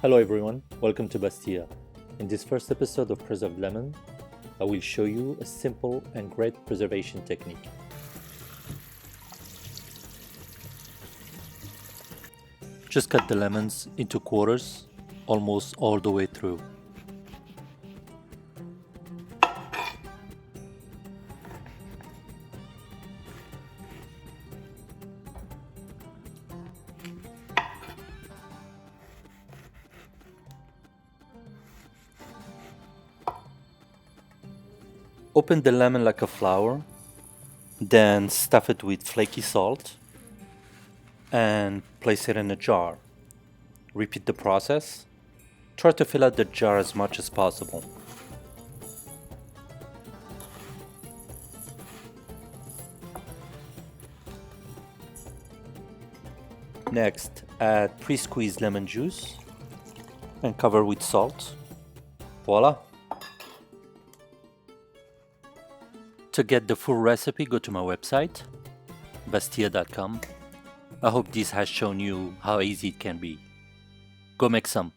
Hello everyone, welcome to BASTYLLA. In this first episode of Preserved Lemon, I will show you a simple and great preservation technique. Just cut the lemons into quarters, almost all the way through. Open the lemon like a flower, then stuff it with flaky salt and place it in a jar. Repeat the process. Try to fill out the jar as much as possible. Next, add pre-squeezed lemon juice and cover with salt. Voila! To get the full recipe, go to my website, BASTYLLA.com. I hope this has shown you how easy it can be. Go make some.